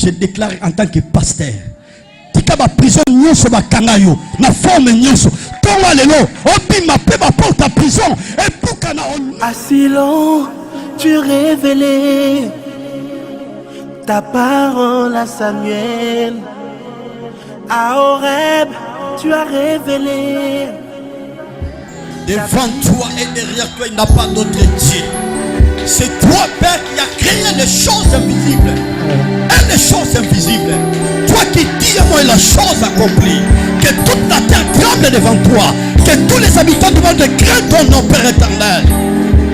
je déclare en tant que pasteur. Tika ba prison nyonso ba kangayo na forme nyonso. Tonga lelo obima pe ba porte à prison et pour kana à Silo, tu révélais ta parole à Samuel. À Horeb, tu as révélé. Devant toi et derrière toi, il n'y a pas d'autre Dieu. C'est toi, Père, qui as créé les choses invisibles et les choses invisibles. Toi qui dis à moi la chose accomplie, que toute la terre tremble devant toi, que tous les habitants du monde craignent ton nom, Père éternel.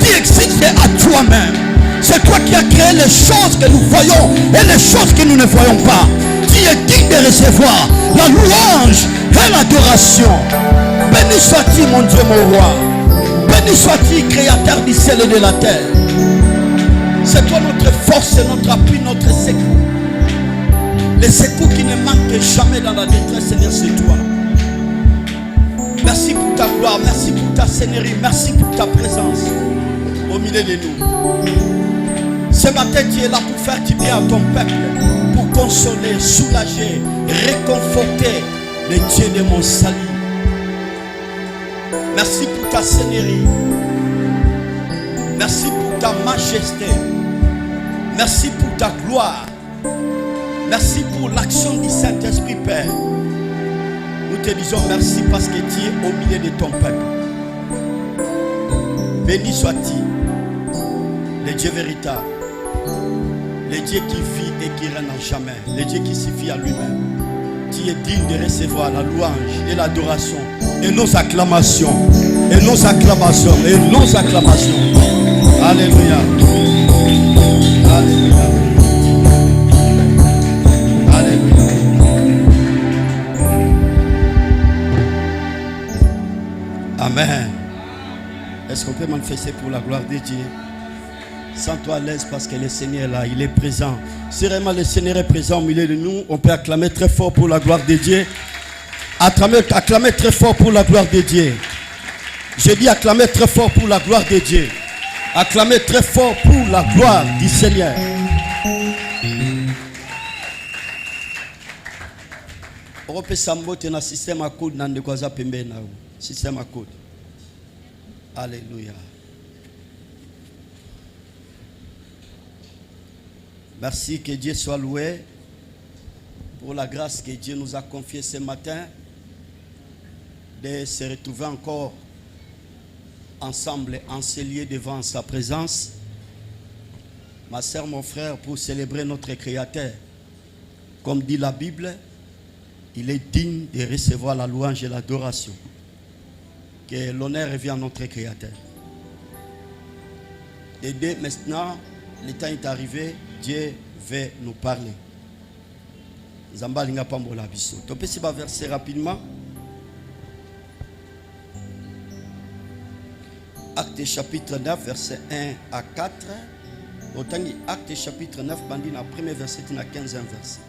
Tu existes à toi-même. C'est toi qui as créé les choses que nous voyons et les choses que nous ne voyons pas. Tu es digne de recevoir la louange et l'adoration. Béni sois-tu, mon Dieu, mon roi. Béni sois-tu, créateur du ciel et de la terre. C'est toi notre force, notre appui, notre secours. Les secours qui ne manquent jamais dans la détresse, Seigneur, c'est toi. Merci pour ta gloire, merci pour ta seigneurie, merci pour ta présence au milieu de nous. Ce matin, tu es là pour faire du bien à ton peuple, pour consoler, soulager, réconforter le Dieu de mon salut. Merci pour ta seigneurie. Merci pour ta majesté. Merci pour ta gloire. Merci pour l'action du Saint-Esprit, Père. Nous te disons merci parce que tu es au milieu de ton peuple. Béni sois-tu, le Dieu véritable, le Dieu qui vit et qui règne à jamais, le Dieu qui suffit à lui-même. Tu es digne de recevoir la louange et l'adoration et nos acclamations, et nos acclamations, et nos acclamations. Alléluia. Alléluia. Alléluia. Amen. Est-ce qu'on peut manifester pour la gloire de Dieu? Sens-toi à l'aise parce que le Seigneur est là, il est présent. Si vraiment le Seigneur est présent au milieu de nous, on peut acclamer très fort pour la gloire de Dieu. Acclamer très fort pour la gloire de Dieu. Je dis acclamer très fort pour la gloire de Dieu. Acclamer très fort pour la gloire du Seigneur. Europe Sambote na système à code nan de kwaza pembe na système à code. Alléluia. Merci, que Dieu soit loué pour la grâce que Dieu nous a confiée ce matin de se retrouver encore ensemble, enseignés devant sa présence. Ma sœur, mon frère, pour célébrer notre Créateur. Comme dit la Bible, il est digne de recevoir la louange et l'adoration. Que l'honneur revient à notre Créateur. Et dès maintenant, le temps est arrivé, Dieu veut nous parler. Zamba linga pambola biso. Tu peux s'y verser rapidement. Acte chapitre 9, verset 1 à 4. Autant Acte chapitre 9, bandi na premier verset, na 15e verset.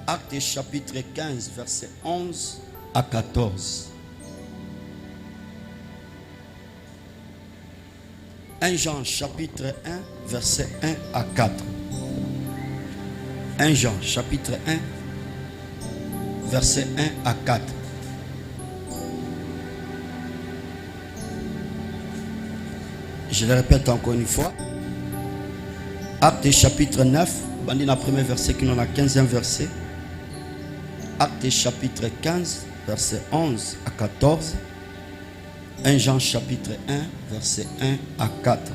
Acte chapitre 15, verset 11 à 14. 1 Jean chapitre 1, verset 1 à 4. 1 Jean chapitre 1, verset 1 à 4. Je le répète encore une fois. Acte chapitre 9, bandit la premier verset qui nous a 15e verset. Acte chapitre 15, verset 11 à 14. 1 Jean chapitre 1, verset 1 à 4.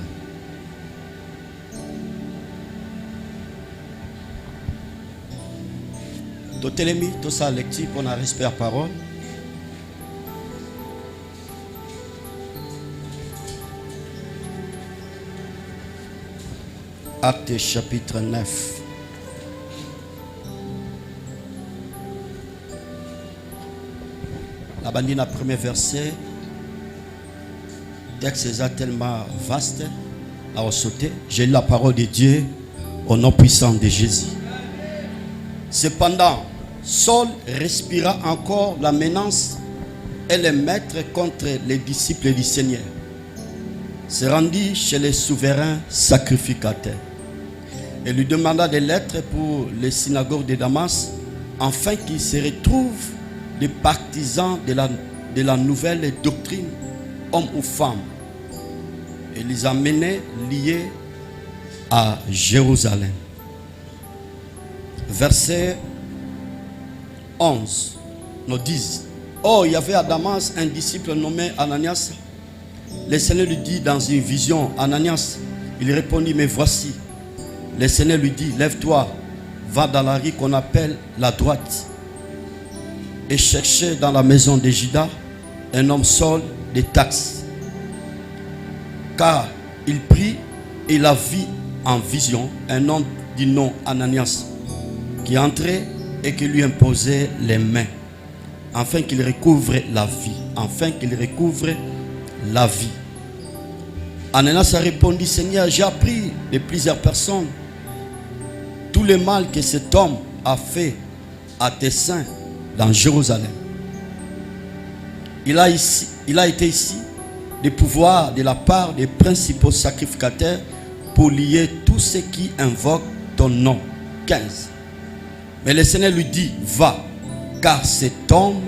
Totelemi, tout ça lecture pour la respect à parole. Acte chapitre 9. La bandine à premier verset. Texte est tellement vaste à sauter. J'ai lu la parole de Dieu au nom puissant de Jésus. Cependant, Saul respira encore la menace et le maître contre les disciples du Seigneur. se rendit chez les souverains sacrificateurs et lui demanda des lettres pour les synagogues de Damas, afin qu'ils se retrouvent des partisans de la nouvelle doctrine, hommes ou femmes, et les amenait liés à Jérusalem. Verset 11 nous dit: oh, il y avait à Damas un disciple nommé Ananias. Le Seigneur lui dit dans une vision: Ananias. Il répondit: mais voici. Le Seigneur lui dit: lève-toi, va dans la rue qu'on appelle la droite, et cherchez dans la maison de Judas un homme seul de taxes. Car il prit et la vit en vision un homme du nom Ananias, qui entrait et qui lui imposait les mains, afin qu'il recouvre la vie. Afin qu'il recouvre la vie. Ananias a répondu: Seigneur, j'ai appris de plusieurs personnes tout le mal que cet homme a fait à tes saints dans Jérusalem. Il a été ici des pouvoirs de la part des principaux sacrificateurs pour lier tous ceux qui invoquent ton nom. 15. Mais le Seigneur lui dit: va, car cet homme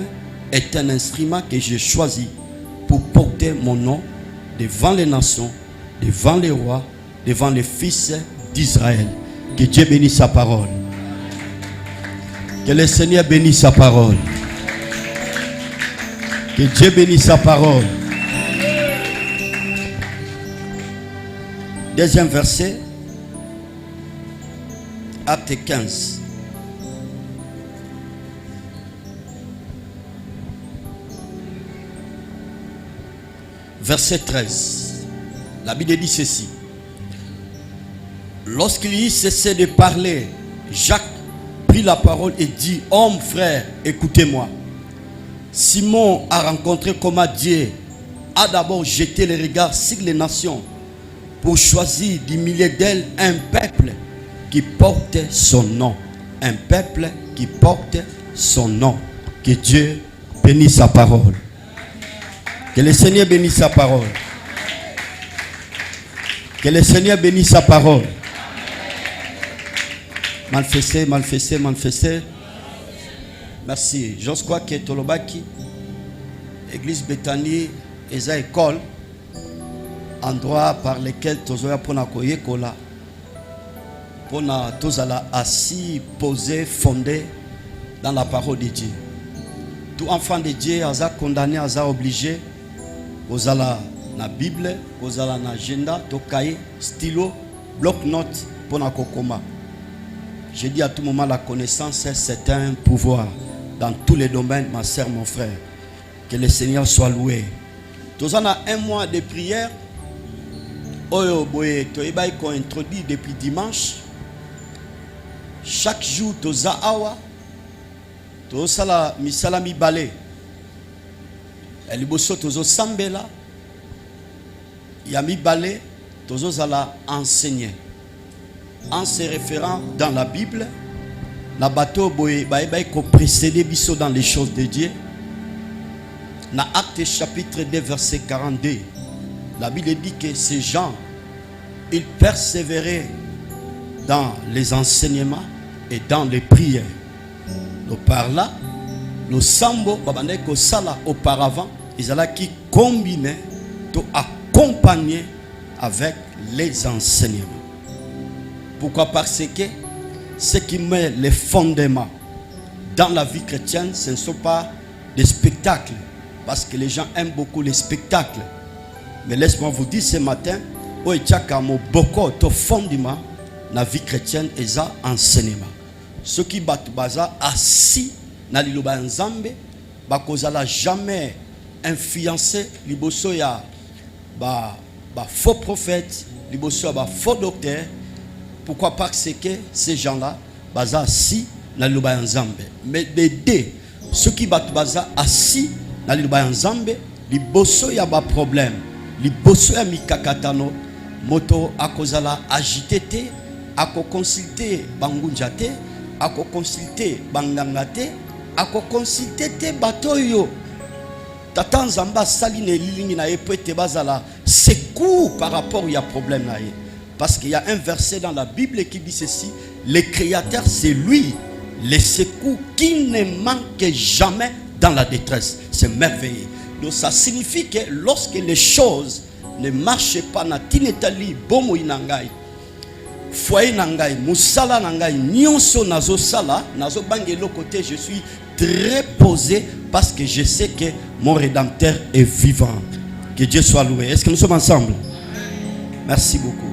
est un instrument que j'ai choisi pour porter mon nom devant les nations, devant les rois, devant les fils d'Israël. Que Dieu bénisse sa parole. Que le Seigneur bénisse sa parole. Que Dieu bénisse sa parole. Deuxième verset, Acte 15. Verset 13. La Bible dit ceci: lorsqu'il y cessait de parler, Jacques prit la parole et dit: homme, frère, écoutez-moi. Simon a rencontré comment Dieu a d'abord jeté les regards sur les nations pour choisir du milieu d'elles un peuple qui porte son nom. Un peuple qui porte son nom. Que Dieu bénisse sa parole. Que le Seigneur bénisse sa parole. Que le Seigneur bénisse sa parole. Manifesté, manifesté, manifesté. Merci. Je crois que Tolobaki, Église Bethany, et sa école, endroit par lequel Tozoya Pona Koyekola, Pona Tozala assis, posé, fondé dans la parole de Dieu. Tout enfant de Dieu, Aza condamné, Aza obligé, Ozala na Bible, Ozala na agenda, Tokaye, stylo, bloc-notes, Pona Kokoma. Je dis à tout moment, la connaissance, c'est un pouvoir dans tous les domaines, ma sœur, mon frère. Que le Seigneur soit loué. Nous avons un mois de prière. Oyo boye toyeba ko introduit depuis dimanche. Chaque jour toza awa tosala misala mibale. Eliboso tozo sambela. Ya mibale tozo zala enseigner. En se référant dans la Bible, na bateau boye baeba ko précéder biso dans les choses de Dieu. Dans Acte chapitre 2 verset 42, la Bible dit que ces gens, ils persévéraient dans les enseignements et dans les prières. Nous par là, le sambo, babandeko sala auparavant, ils allaient qui combinaient, to accompagner avec les enseignements. Pourquoi? Parce que ce qui met les fondements dans la vie chrétienne, ce ne sont pas des spectacles. Parce que les gens aiment beaucoup les spectacles. Mais laisse-moi vous dire ce matin, beaucoup de fondement dans la vie chrétienne et ça enseignement. Ceux qui battent baza assis dans l'Iloba Nzambe, bakozala jamais influencé liboso ya ba faux prophète, liboso ya ba faux docteur. Pourquoi? Parce que ces gens-là baza assis dans l'Iloba Nzambe. Mais des deux, ceux qui battent baza assis dans l'Iloba Nzambe, liboso ya ba problème, liboso ya mikakatano, moto akozala agité te, ako consulter bangunja te, ako consulter banganga te, ako consulter te bato yo. Tata Zamba saline lilingi na epete bazala secours par rapport il y a problème là. Parce qu'il y a un verset dans la Bible qui dit ceci, le Créateur c'est lui, le secours qui ne manque jamais dans la détresse. C'est merveilleux. Donc ça signifie que lorsque les choses ne marchent pas na tinetali bomo inangai foyer nangai musala nangai nyonso nazo sala nazo bangelo côté je suis très posé parce que je sais que mon Rédempteur est vivant. Que Dieu soit loué. Est-ce que nous sommes ensemble? Merci beaucoup.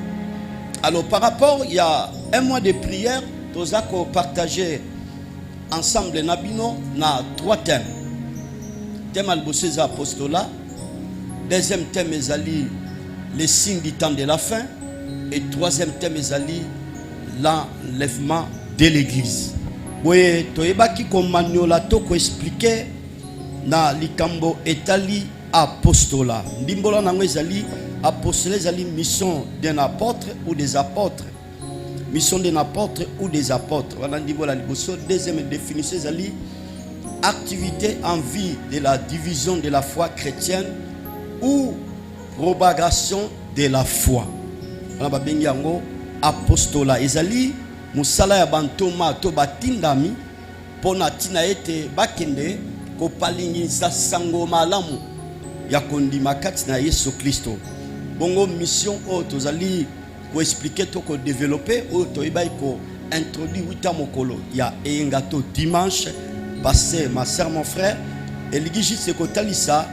Alors par rapport, il y a un mois de prière, nous avons partagé ensemble Nabino na 3 thèmes. Thème al-Bossé apostolat, deuxième thème est les signes du temps de la fin, et troisième thème est l'enlèvement de l'église. Oui, toyeba ki komanyola toko expliquer na likambo etali apostolat. Ndimbola nango ezali apostolat ezali mission d'un apôtre ou des apôtres. Mission d'un apôtre ou des apôtres. Wana ndimbola liboso deuxième définition ezali activité en vue de la division de la foi chrétienne ou propagation de la foi. Wana babengi yango apostolat ezali musala ya bantoma to batindami pona tina ete bakende ko palingisa sango malamu ya kondima kati na Yesu Kristo. Bongo mission o tozali ko expliquer to ko développer o to ibai ko introduire wita mokolo ya engato dimanche passé ma sœur mon frère eligiji se ko talisa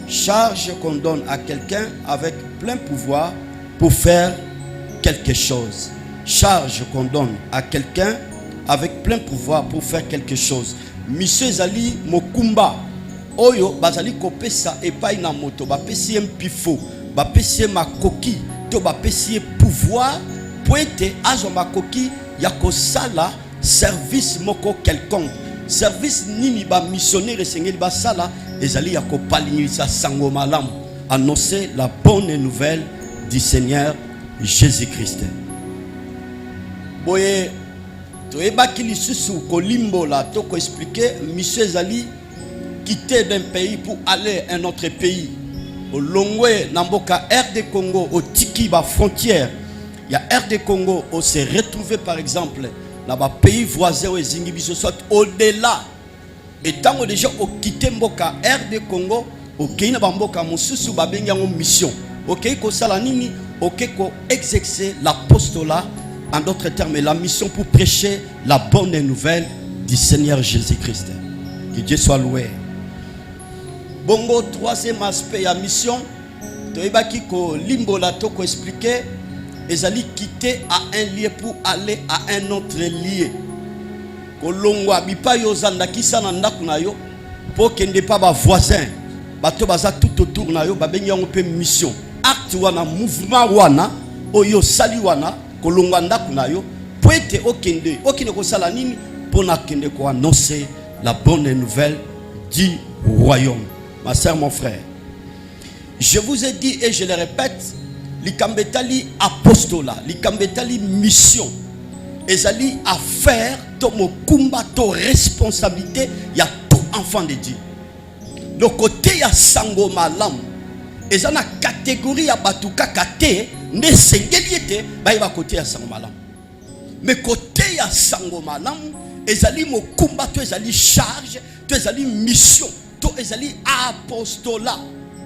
charge qu'on donne à quelqu'un avec plein pouvoir pour faire quelque chose. Charge qu'on donne à quelqu'un avec plein pouvoir pour faire quelque chose. Monsieur Zali Mokumba Oyo bazali kopesa epai na moto bapesi mpifo bapesi makoki to bapesi pouvoir poete azo makoki ya kosala service moko quelconque service nini ba missionnaire sengeli basala ezali ya kopalingisa sango malamu annoncer la bonne nouvelle du Seigneur Jésus-Christ. Boye toyeba ki lisusu kolimbola to ko expliquer monsieur Zali quitter d'un pays pour aller à un autre pays. Au Longwe, Namboka, RD Congo, au Tiki, ba frontière. Il y a RD Congo, on s'est retrouvé par exemple dans les pays voisins où les Ingibiso soit au-delà. Et tant que déjà au quitté Mboka, RD Congo, au Kenya Bamboka, Moussousou Babenga en mission. Ok, ko salanini, ok, ko exercer l'apostolat, en d'autres termes, la mission pour prêcher la bonne nouvelle du Seigneur Jésus-Christ. Que Dieu soit loué. Bongo, troisième aspect à mission, toyebaki ko limbola to ko expliquer, ezali quitter à un lieu pour aller à un autre lieu. Ko longwa bipa yo zanda kisana ndaku na yo, po kende pa ba voisin, bato baza tout autour na yo, ba bengi yango pe mission. Acte wana mouvement wana, oyo sali wana, ko longwa ndaku na yo, po ete okende ko sala nini pona kende ko annoncer la bonne nouvelle du royaume. Ma sœur, mon frère, je vous ai dit et je le répète, l'ikambetali apostolat, l'ikambetali mission, ezali affaire to mokumba to responsabilité, il y a tout enfant de Dieu. Le côté ya sango malam, ezana catégorie ya batuka kate, ne sengeliete, ba iba côté ya sango malam. Mais côté ya sango malam, ezali mokumba to ezali charge, to ezali mission. To ezali apostolat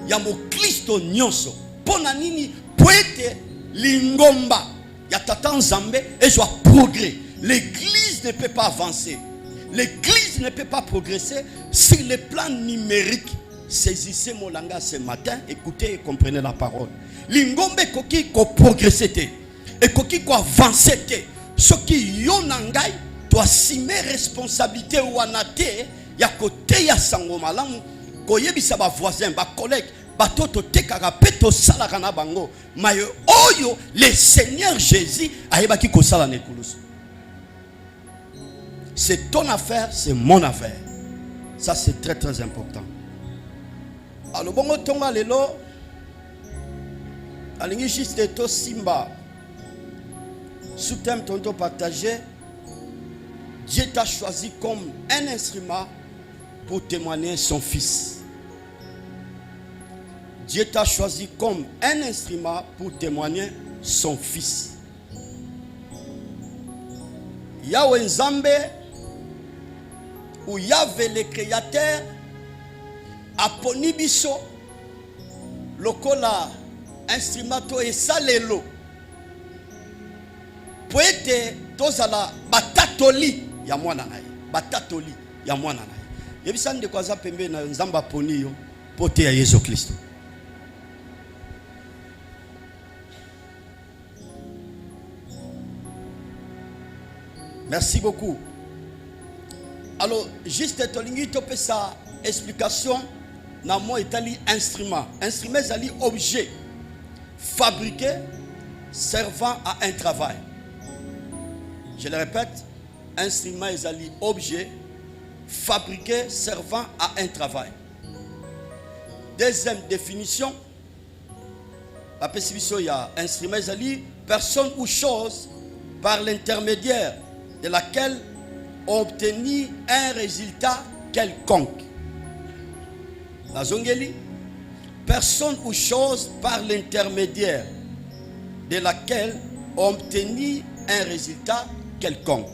ya mo Kristo nyonso pona nini poete lingomba ya tata Nzambe et soit progrès. L'église ne peut pas avancer, l'église ne peut pas progresser sur le plan numérique. Saisissez mon langage ce matin, écoutez et comprenez la parole. Lingombe koki ko progresser te et koki ko avancer te ce qui yonangai doit assumer responsabilité ou anate. Ya côté ya sango malamu koyebisa ba voisin ba collègue batoto tekaka peto sala kana bango mayo oyo le Seigneur Jésus ayebaki ko sala nekulusu. C'est ton affaire, c'est mon affaire. Ça c'est très très important. Alors bongo tonga lelo alingi juste to simba sous thème tonto partagé. Dieu t'a choisi comme un instrument pour témoigner son fils. Dieu t'a choisi comme un instrument pour témoigner son fils. Yahweh Nzambe, ou Yahweh le créateur, a poni biso lokola instrument et salelo. Po ete tozala batatoli ya mwana na ye. Batatoli ya mwana na ye. Yebisa ndeko aza pembe na Nzamba poni yo pote ya Yesu Kristo. Merci beaucoup. Alors, juste tolingi topé sa explication na mo etali instrument. Instrument zali objet fabriqué servant à un travail. Je le répète, instrument zali objet fabriqué servant à un travail. Deuxième définition, la perception il y a instrument zali personne ou chose par l'intermédiaire de laquelle on obtenu un résultat quelconque. La zongeli, personne ou chose par l'intermédiaire de laquelle on obtenu un résultat quelconque.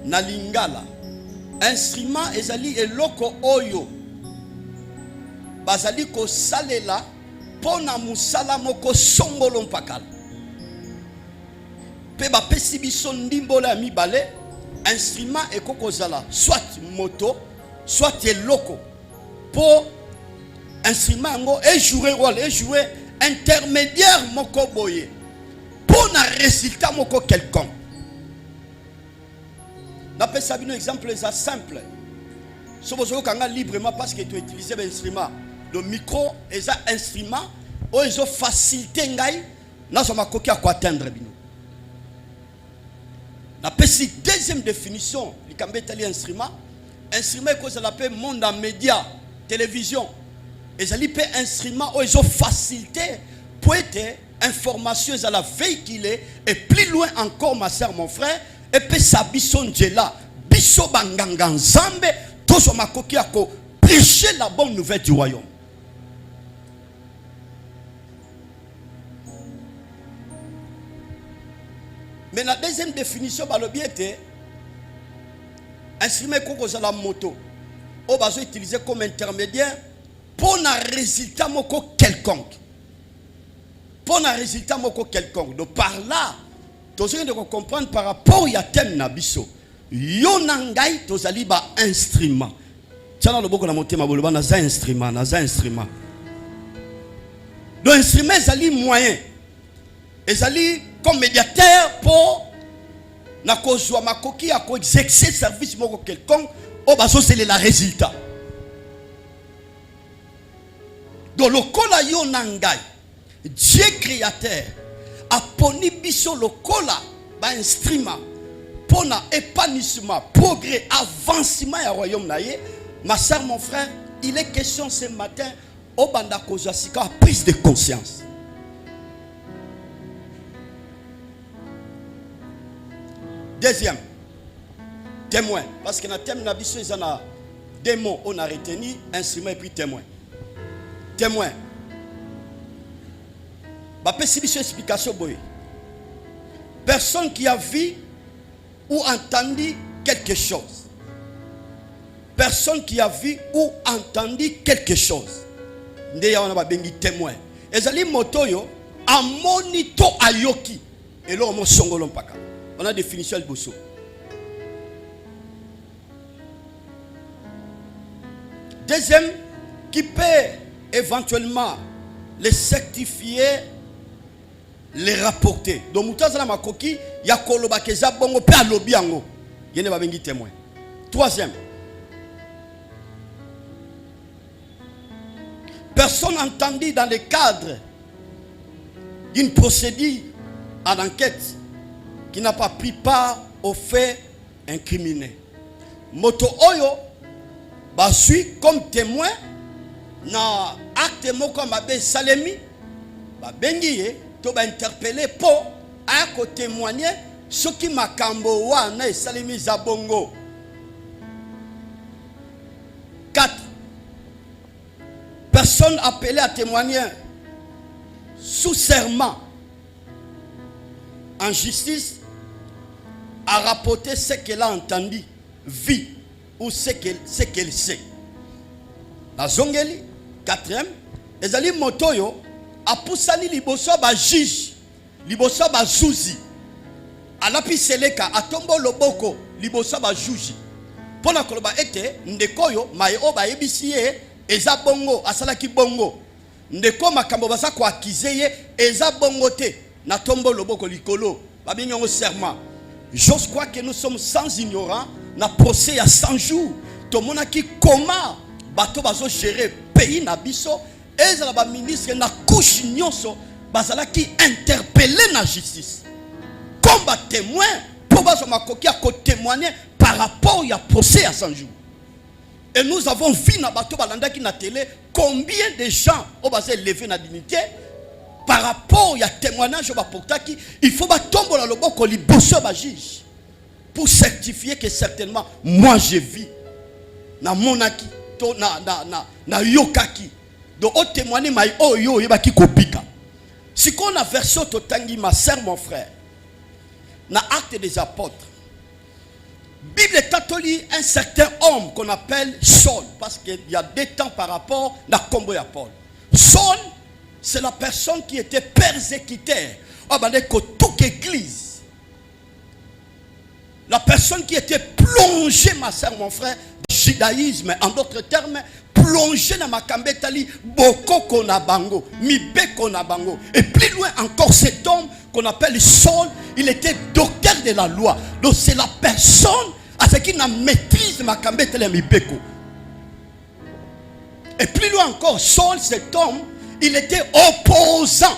Na lingala, instrument ezali eloko oyo bazali ko salela pona musala moko songolo mpakala. Pe ba pesi biso ndimbola ya mibale. Instrument et kokozala soit moto soit eloko pour instrument ngo et jouer rôle et jouer intermédiaire moko boye pour un résultat moko quelconque. N'appelle ça un exemple simple. Si vous avez librement parce que tu utilises l'instrument, le micro est un instrument où ils ont facilité ngai na soma koki à quoi atteindre bino. La deuxième définition, il instrument que ça l'appelle monde en média, télévision. Et ça l'appelle instrument où ils ont facilité pour être information à la véhiculer et plus loin encore ma soeur, mon frère, et puis ça bison là, biso banganga nzambe, tout ce makoki a prêcher la bonne nouvelle du royaume. Mais la deuxième définition, le bien était instrument qu'on a la moto, on va utiliser comme intermédiaire pour un résultat quelconque. Pour un résultat quelconque. Donc par là, tu dois comprendre par rapport à thème nabiso. Yonangai tozali ba instrument. Tiens le boko na monter ma boloba na instrument. Donc instrument zali moyen. Ezali comme médiateur pour na kozwa makoki à exercer service moko quelconque au baso c'est le résultat. Donc le kola yo nangai Dieu créateur a poni biso le kola ba instrument pour na épanouissement, progrès, avancement ya royaume na ye. Ma soeur, mon frère, il est question ce matin au banda kozwa sika prise de conscience. Deuxième, témoin. Parce que dans le thème, il y a deux mots, on a retenu, instrument et puis témoin. Témoin. Je vais vous explication. Personne qui a vu ou entendu quelque chose. Personne qui a vu ou entendu quelque chose. Il y a un témoin. Et les motos, a monito ayoki. Et là, on a songolon paka. On a définition de bosso. Deuxième, qui peut éventuellement les certifier, les rapporter. Donc, Moutazala Makoki, Yakolo Bakeza Bongo, Père Lobiango. Il y a un témoin. Troisième, personne entendu dans le cadre d'une procédure en enquête qui n'a pas pris part aux faits incriminés. Moto Oyo suit comme témoin na acte moko mabe salemi ba bengiye to ba interpeller pour à témoigner ce qui makambo wana salemi zabongo. 4. Personne appelée à témoigner sous serment, en justice, a rapporté ce qu'elle a entendu, vu, ou ce qu'elle sait. La zongeli, quatrième, ezali motoyo, a poussani liboso ba juge, liboso ba zuzi, a lapi seleka, a tombo loboko, liboso ba juge. Pona koloba ete, ndekoyo, maeo ba ebisiye, eza bongo, asalaki bongo. Ndeko makambo basa kwa kizeye, eza bongo te, na tombo loboko likolo, babinyo serment. J'ose croire que nous sommes sans ignorants, na procès à 100 jours. Tout le monde qui comment bateau bazo gérer pays na biso, et la ministre na couche nyonso, bazala qui interpeller na justice. Comme témoin, pour bazo makoki à témoigner par rapport à procès à 100 jours. Et nous avons vu na bateau balanda qui na télé combien de gens ont basé lever na dignité. Par rapport à témoignage il faut tomber dans le boko liboso ba juge pour certifier que certainement moi je vis na monaki to na yokaki donc au témoigner mai oyo yebaki kopika. Si qu'on a version totangi ma sœur mon frère na acte des apôtres, Bible catholique un certain homme qu'on appelle Saul, parce qu'il y a des temps par rapport à combo ya Paul. Saul, c'est la personne qui était persécutée. Toute église. La personne qui était plongée, ma soeur, mon frère, dans le judaïsme, en d'autres termes, plongée dans ma kambetali, boko konabango, mibe konabango. Et plus loin encore, cet homme qu'on appelle Saul, il était docteur de la loi. Donc c'est la personne à ce qui n'a maîtrise ma kambetali mibeko. Et plus loin encore, Saul, cet homme, il était opposant.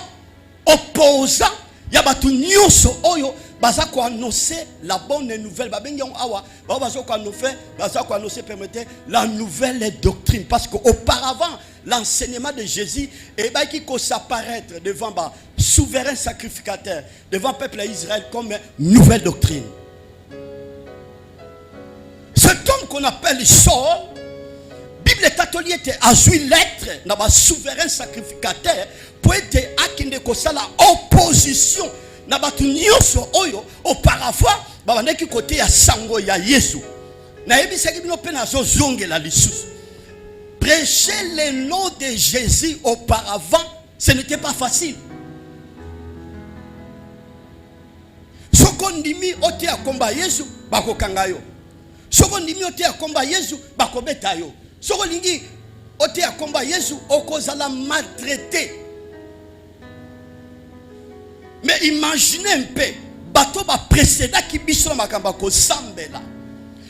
Opposant. Il y a batu nyonso oyo baza ko annoncer la bonne nouvelle. Babengi awa baza ko annoncer permettez la nouvelle doctrine, parce qu'auparavant l'enseignement de Jésus et qui s'apparaître devant le souverain sacrificateur, devant le peuple d'Israël comme nouvelle doctrine. Cet homme qu'on appelle Saul, Bible catholique était à jouer l'être dans le souverain sacrificateur pour être akinde kosala opposition na batu nyonso oyo auparavant babandaki côté ya sango ya Yesu na yebisaki bino pe na zo zongela lisusu. Prêcher le nom de Jésus auparavant, ce n'était pas facile. Sokondimi ote ya komba Yesu bakokanga yo, sokondimi ote ya komba Yesu bakobeta yo, sokolingi ote ya komba Yesu okozala maltraité. Mais imaginez un peu, bateau ba précédent qui biso makamba ko sambela.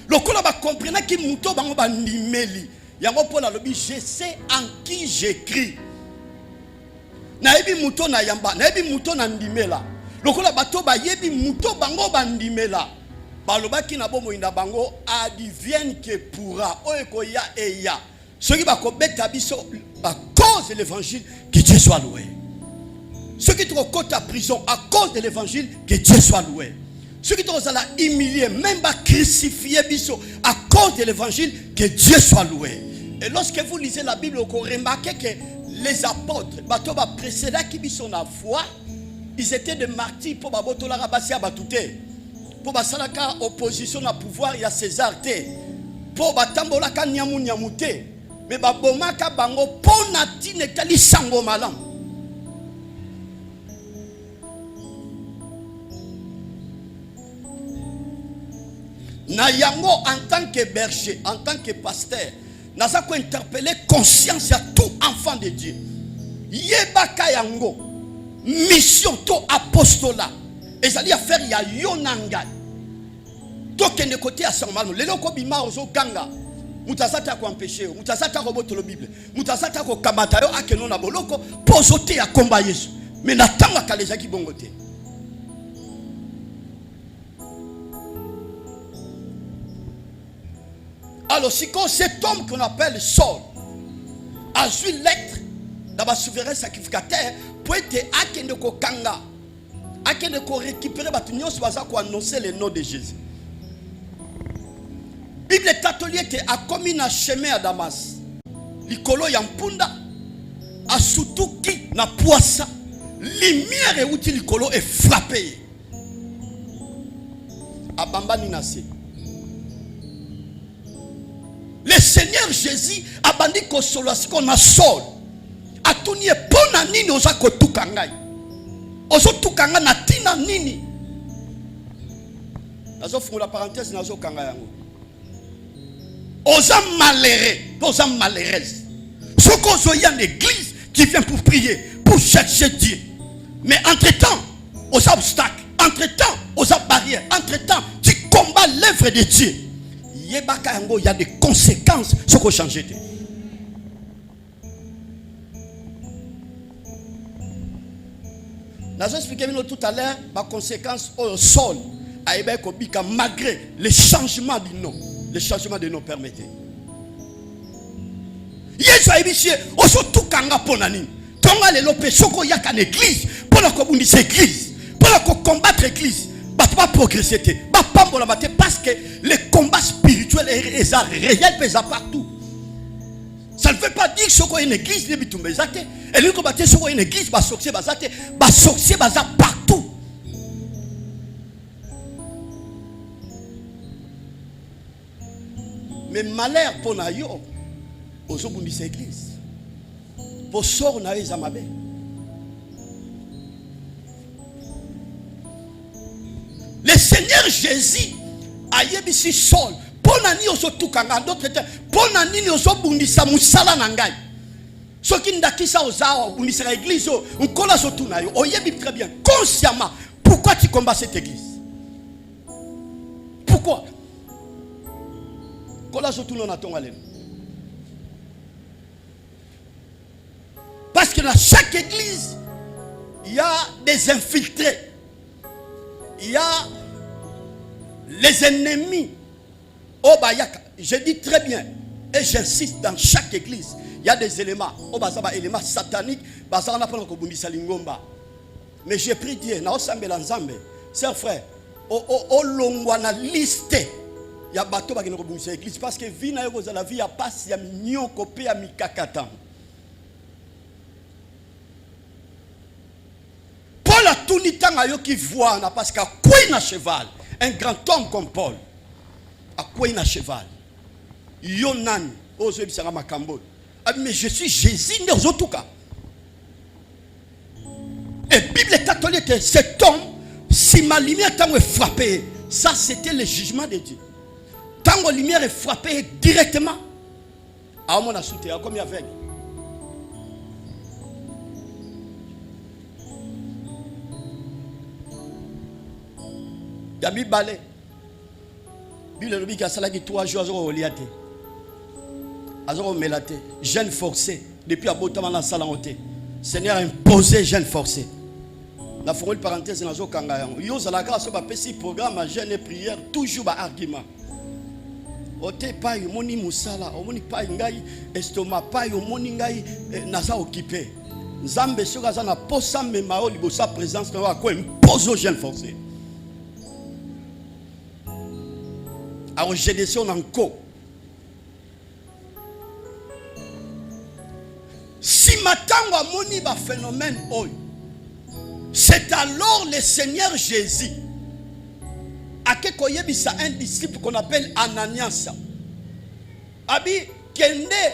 Lokola ba comprendre ki muto bango ba nimeli. Yango pona lobi je sais en qui j'écris. Na yebi muto na yamba, na yebi muto na ndimela. Lokola bateau ba yebi muto bango ba ndimela. Baloba ki na bomo inda bango advienne que pourra. Oyeko ya et ya. Ceux qui ba ko beta biso à cause de l'évangile, que Dieu soit loué. Ceux qui trouvent côté à prison à cause de l'évangile, que Dieu soit loué. Ceux qui trouvent à la humilier, même à crucifier biso à cause de l'évangile, que Dieu soit loué. Et lorsque vous lisez la Bible, vous remarquez que les apôtres, batoba précédents qui biso na foi, ils étaient des martyrs pour baboto la rabassia batouté, pour basalaka opposition à pouvoir ya César té, pour batambola ka nyamu nyamuté, mais babomaka bango pona tine tali sango malam. Na yango en tant que berger, en tant que pasteur, naza ko interpeller conscience à tout enfant de Dieu. Yebaka yango mission to apostolat. Ezali affaire ya yonanga. To kende côté à Saint-Malo, lelo ko bima ozo ganga. Mutasata ko empêcher, mutasata ko botolo Bible, mutasata ko kamata yo akeno na boloko pozote ya komba Yesu. Mais na tanga kaleja ki bongote. Alors, si quand cet homme qu'on appelle Saul a joué l'être dans le souverain sacrificateur pour être akende ko kanga, akende ko récupérer batunyo soaza ko annoncer le nom de Jésus. Bible catholique a commis un chemin à Damas. Likolo ya mpunda a sutuki na poissa lumière et outil likolo est frappé. Abambani nasi. Le Seigneur Jésus a bandi ko solo siko na sol. Atuni e pona nini oza ko tukangai. Ozo tukanga na tina nini. Nazo fungula parenthèse nazo kanga yango. Oza malheureux, oza malheureuse. Soko zo y a l'église qui vient pour prier, pour chercher Dieu. Mais entre-temps, aux obstacles, entre-temps, aux barrières, entre-temps, tu combats l'œuvre de Dieu. Il y a des conséquences sur ce qu'on change. Nous avons expliqué tout à l'heure les conséquences au sol, malgré le changement du nom. Le changement de nom permettait. Yesu aibisi osotu kanga ponani. Tonga le lope soko yaka l'église pour la communauté église, pour la combattre l'église. Pas progresser, pas pambola bate parce que les combats spirituels et réels pèsent partout. Ça ne veut pas dire que soko une église ne bitumbe zate. Et lui combattre soko une église ba sorcier bazate, ba sorcier baza partout. Mais malheur pour nayo aux obundis église. Pour sort na ezamabe. Le Seigneur Jésus a yebisi sol pour nani ozo tukanga d'autres temps pour nani ozo bundisa musala na ngai. Ce qui ndakisa oza bundisa église on kola zo tunayo oyebi très bien consciemment pourquoi tu combats cette église. Pourquoi? Parce que dans chaque église, il y a des infiltrés. Il y a les ennemis. Oh, bah, je dis très bien, et j'insiste, dans chaque église, il y a des éléments. Oh, bah, ça va éléments sataniques. Bah, ça, on a pas mais j'ai pris Dieu. Chers frères, au longwana liste. Il y a bateau qui est l'église parce que vie na la vie a passe ya mignon copé à mikakatan. Paul a tout le temps ayo qui voit na parce qu'à quoi il a cheval, un grand homme comme Paul. À quoi il a cheval. Yonan ozo bisanga makambo. Mais je suis Jésus ne ozo tuka. Et Bible catholique cet homme si ma lumière tant est frappée, ça c'était le jugement de Dieu. Tant que la lumière est frappée directement, à mon soutien, comme il y a avec. Il y a mis balai. Bible le dit a salagi 3 jours au liate. Azoro melate, jeune forcé depuis à Botama dans salle en thé. Seigneur imposé jeune forcé. La formule parenthèse dans zo kanga. Yo zalaka so ba pesi programme jeune et prière toujours ba argument. Ote pa yomoni musala, omoni pa ngai estomac pa yomoni ngai naza occupé. Nzambe soka za na posa mema o libosa présence na ko impose aux jeunes forcés. A rejetation encore. Si matango amoni ba phénomène oy. C'est alors le Seigneur Jésus akekoyebisa un disciple qu'on appelle Ananias. Abi kende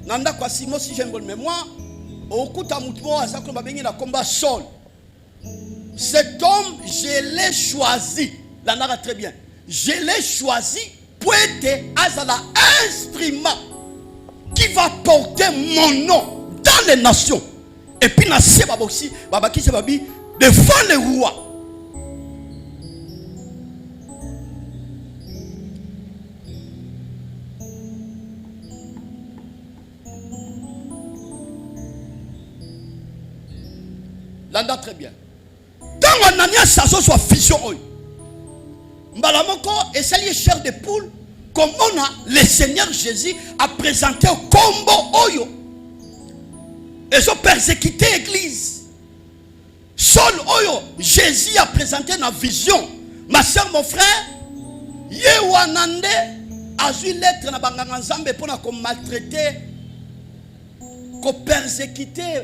nanda kwa simo si j'ai une bonne mémoire okuta mutumo asako babengi na combat Saul. Cet homme je l'ai choisi. Là nara très bien. Je l'ai choisi pour être azala instrument qui va porter mon nom dans les nations. Et puis na se baboksi babaki se babi devant les rois. Landa très bien. Quand Ananias Sasso soit fission, Mbalamoko et salier chair de poule, comme on a le Seigneur Jésus a présenté au combo Oyo. Ils ont persécuté l'église. Saul Oyo, Jésus a présenté une vision. Ma soeur, mon frère, Yewanande a eu lettre na banganzambe pour qu'on maltraiter, qu'on persécuter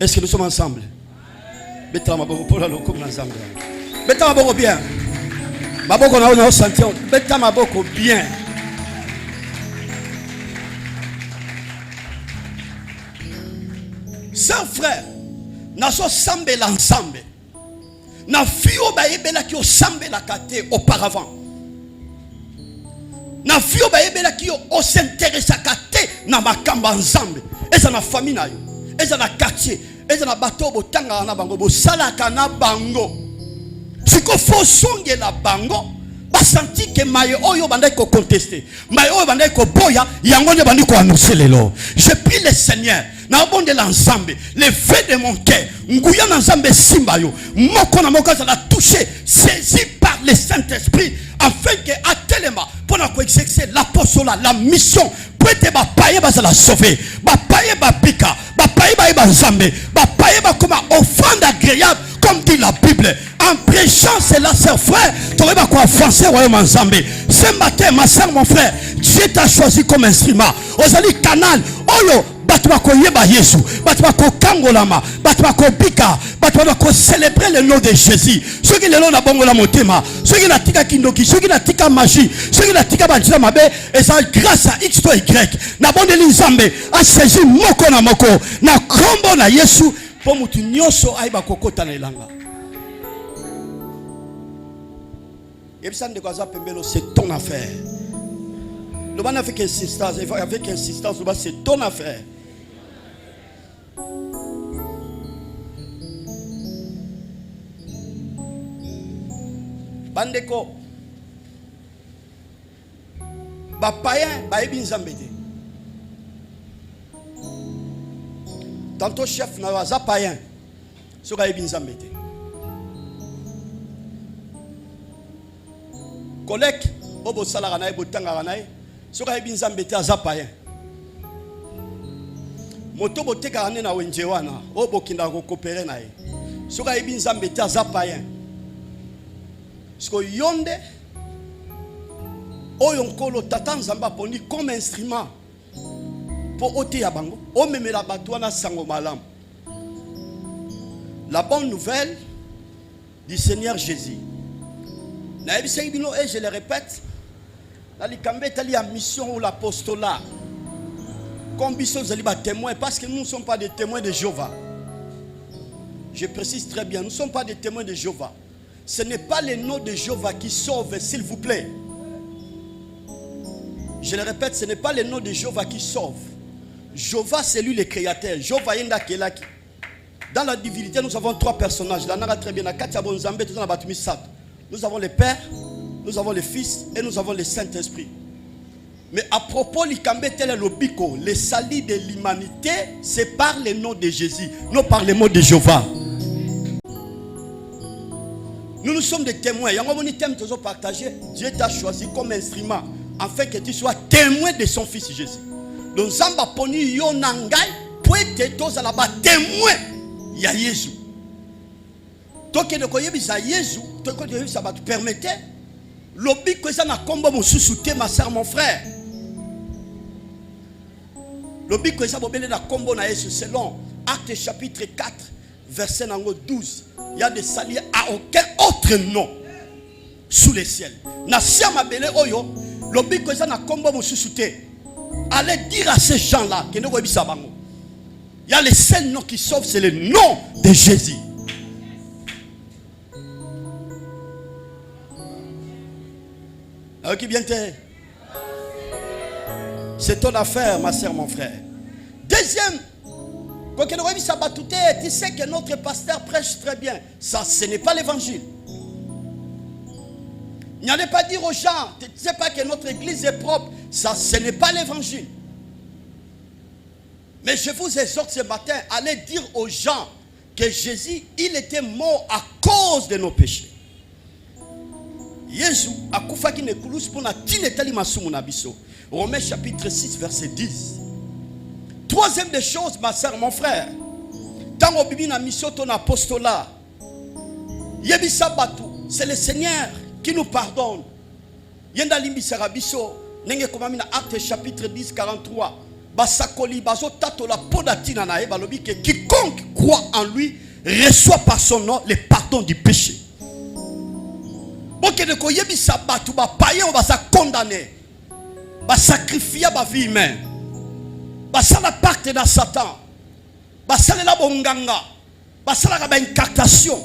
Est-ce que nous sommes ensemble? Beta maboko pour la loko ensemble. Beta maboko bien. Maboko na on sentir. Beta maboko bien. Sœurs, frères, nous sommes semblés l'ensemble. Na fio ba yebela ki osambela kate auparavant. Na fio ba yebela ki o s'intéresse kate na makamba ensemble. Eza na famille na yo, eza na quartier, eza na bato botanga na bango, bosalaka na bango. Siko fo songe la bango, ba senti que maye oyo bandai ko contester. Maye oyo bandai ko boya, yango ne bandi ko annoncer lelo. Je prie le Seigneur. Na bon de l'ensemble, les faits de mon cœur, nguya n'ensemble simbayo, moko na moko ça l'a touché, saisi par le Saint-Esprit, afin que à telema pour nous exercer l'apostolat, la mission, pour être ba paye ba la sauver, ba paye ba pika, ba paye ba nzambe, ba paye ba comme offrande agréable, comme dit la Bible. En prêchant cela, sœur frère, tu aurais pas quoi avancer royaume ensemble. Ce matin, ma soeur, mon frère, Dieu t'a choisi comme instrument. Ozali canal, oyo. Batouako yeba Yesu, batouako kangolama, batouako bika, batouako célébrer le nom de Jésus. Ceux qui le nom na bongo la motema, ceux qui la tika kindoki, ceux qui la tika magie, ceux qui la tika bandila mabe, et ça grâce à X to Y. Na bonde linzambe, a saisi moko na moko, na kombo na Yesu, pour mutu nyonso aiba kokota na ilanga. Yebisande kwa za pembelo, c'est ton affaire. Le ban avec insistance, c'est ton affaire. Bandeko ba païen ba ebi nzambe te. Tantôt chef na waza païen soka ebi nzambe te. Collègue obo sala kana ebo tanga kana soka ebi nzambe te aza païen. Moto boteka kana na wenje wana obo kinda ko coopérer na ye. Soka ebi nzambe te aza païen. Parce que yonde oyonkolo tata nzamba poni comme instrument pour ôter ya bango o memela batwana sango malam. La bonne nouvelle du Seigneur Jésus. Na ebisei bino et je le répète, la likambe tali ya mission ou l'apostolat. Comme biso zali ba témoins parce que nous ne sommes pas des témoins de Jéhovah. Je précise très bien, nous ne sommes pas des témoins de Jéhovah. Ce n'est pas le nom de Jéhovah qui sauve, s'il vous plaît. Je le répète, ce n'est pas le nom de Jéhovah qui sauve. Jéhovah, c'est lui le créateur. Jéhovah yenda kelaki. Dans la divinité, nous avons trois personnages. Là, on a très bien. Nous avons le Père, nous avons le Fils et nous avons le Saint-Esprit. Mais à propos du Kambetele Lobiko, le salut de l'humanité, c'est par le nom de Jésus, non par le mot de Jéhovah. Nous sommes des témoins. Dieu t'a choisi comme instrument afin que tu sois témoin de son fils Jésus. Donc, Zamba poni yonangai pour être témoin. Il y a Jésus. Donc, il y a Jésus. Ça va te permettre. L'obi que ça n'a combat mon sous-souté, ma soeur, mon frère. L'obi que ça va combo na Jésus selon Actes chapitre 4, verset 12. Il y a des saluts à aucun autre nom sous les ciels. Na siama bele oyo, l'obi que ça n'a combat mon sous-souté. Allez dire à ces gens-là que nous il y a le seul nom qui sauve, c'est le nom de Jésus. Ok, bien t'es. C'est ton affaire, ma soeur, mon frère. Deuxième, quand tu sais que notre pasteur prêche très bien. Ça, ce n'est pas l'évangile. N'allez pas dire aux gens, tu ne sais pas que notre église est propre. Ça, ce n'est pas l'évangile. Mais je vous exhorte ce matin, allez dire aux gens que Jésus, il était mort à cause de nos péchés. Jésus a koufaki ne kulus pour na tinetali masumu na biso. Romains chapitre 6 verset 10. Troisième des choses, ma soeur, mon frère. Dans au bibi na mission ton apostolat. Yebisa batu, c'est le Seigneur qui nous pardonne. Yenda limbi serabiso, nenge komami na Actes chapitre 10 43. basakoli bazo tatola podatina na e balobi que quiconque croit en lui reçoit par son nom le pardon du péché. Boke de koyebisa batu ba païen ba sa condamné. Ba sacrifier ba vie humaine. Ba sala pacte na Satan. Ba sala la bonganga. Ba sala ba incartation.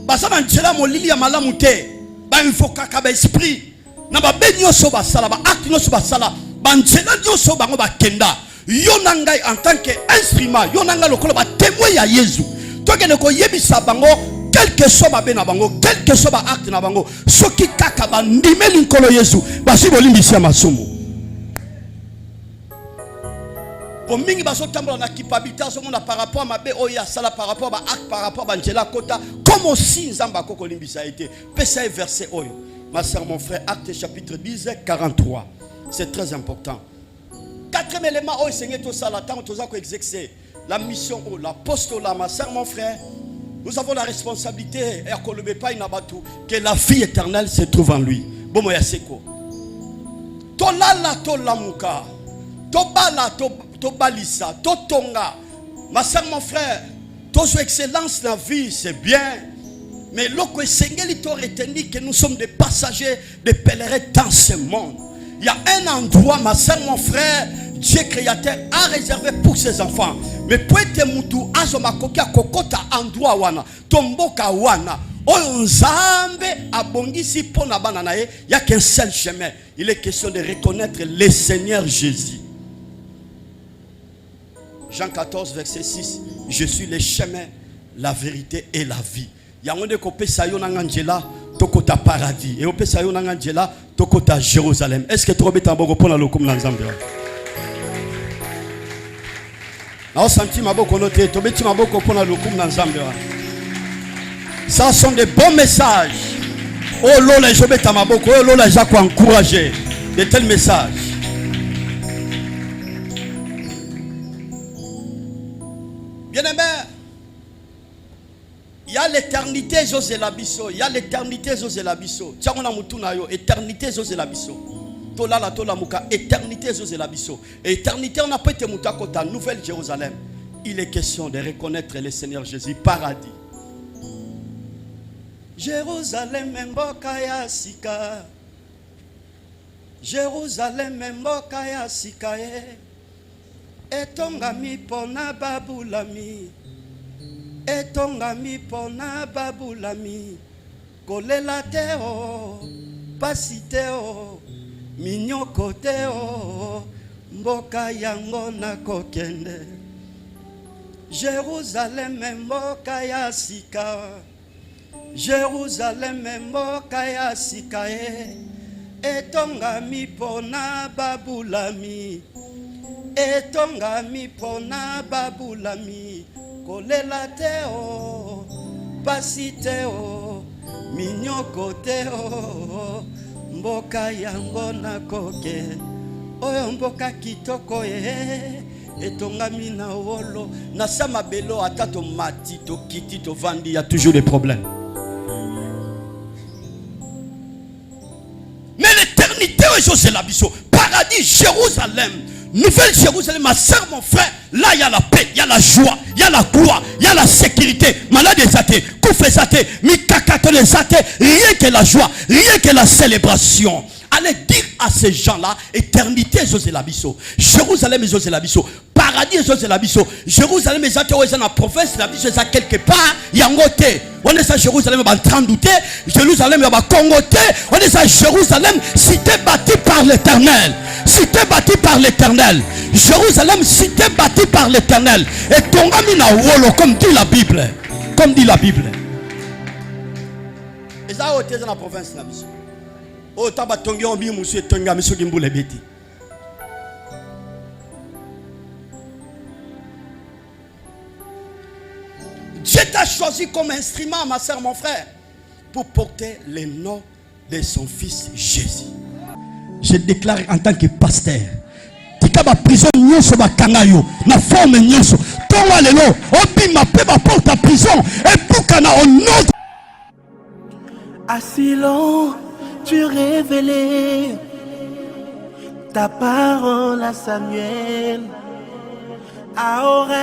Ba sala njela molili ya malamu te. Ba invoka ka ba esprit. Na ba benyoso ba sala ba acte nyoso ba sala. Ba njela nyoso bango ba kenda. Yo nanga en tant que instrument, yo nanga lokolo ba témoin ya Yesu. Toke ne koyebisa bango quel que soit ma bena bango, quel que soit ma acte na bango, soki kaka ba ndime linkolo Yesu, ba si bolimbisi ya masumu. Mingi baso tambola na kipabita so mona par rapport à ma be oya sala par rapport à acte par rapport à Angela Kota comme aussi nzamba koko limbisa été pesa verset oyo ma sœur mon frère acte chapitre 10 43 c'est très important. Quatrième élément oyo Seigneur to sala tant to za ko exercer la mission o l'apostolat ma sœur mon frère nous avons la responsabilité et akolobe pa inabatu que la vie éternelle se trouve en lui. Bomo ya seko to lala to lamuka to bala to balisa, to tonga. Ma soeur, mon frère, ton excellence dans la vie, c'est bien. Mais lorsque Seigneur t'a retenu que nous sommes des passagers, des pèlerins dans ce monde. Il y a un endroit, ma soeur, mon frère, Dieu créateur a réservé pour ses enfants. Mais pour être moutou, azoma kokia kokota endroit wana, tomboka wana. Onzambe abongisi pona bananae, il n'y a qu'un seul chemin. Il est question de reconnaître le Seigneur Jésus. Jean 14, verset 6. Je suis le chemin, la vérité et la vie. Yangonde kope sayo nangangela tokota paradis. Et ope sayo nangangela tokota Jérusalem. Est-ce que tu robes tamboko pour la lokum l'ensemble? Na senti maboko noté, tobeti maboko pour la lokum l'ensemble. Ça sont des bons messages. Oh lola jobeta maboko, oh lola jako encourager de tels messages. Bien-aimé, il y a l'éternité José Labisso, il y a l'éternité José Labisso. Tiangona mutuna yo, éternité José Labisso. Tola la tola muka, éternité José Labisso. Éternité on a pas été mutakota, Nouvelle Jérusalem. Il est question de reconnaître le Seigneur Jésus, paradis. Jérusalem mboka ya sika. Jérusalem mboka ya sika e. Etongami pona babulami. Etongami pona babulami. Kolela teo, pasiteo, minyoko teo, mboka yango na kokende. Jérusalem mboka ya sika. Jérusalem mboka ya sika e. Etongami pona babulami. Etongami pona babulami. Kolela teo, pasi teo, minyoko teo, mboka yango na koke. Oyo mboka kitoko e, etongami na wolo. Na sama belo atato mati to kiti to vandi, y a toujours des problèmes. Mais l'éternité est José Labisso, paradis, Jérusalem. Nouvelle Jérusalem, ma soeur, mon frère, là il y a la paix, il y a la joie, il y a la gloire, il y a la sécurité. Malade des athées, koufé athées, mikakato des athées, rien que la joie, rien que la célébration. Allez dire à ces gens-là, éternité José Labisso, Jérusalem José Labisso, paradis José Labisso, Jérusalem est dans la province Labisso, c'est quelque part, yangote. On est à Jérusalem, en train de douter, Jérusalem, en Congoté, on est à Jérusalem, cité bâtie par l'Éternel. Cité bâtie par l'Éternel. Jérusalem, cité bâtie par l'Éternel. Et ton ami na wolo, comme dit la Bible. Comme dit la Bible. Et ça, on est dans la province Labisso. Oh, taba tongi on bi monsieur tonga monsieur Gimbule beti. Dieu t'a choisi comme instrument, ma soeur, mon frère, pour porter le nom de son fils Jésus. Je déclare en tant que pasteur, tika ba prison nyoso ba kangayo, na forme nyoso, tonga lelo, obi ma pe ba porte à prison, et pour kana au nom. Asilo, tu révélé ta parole à Samuel. ahora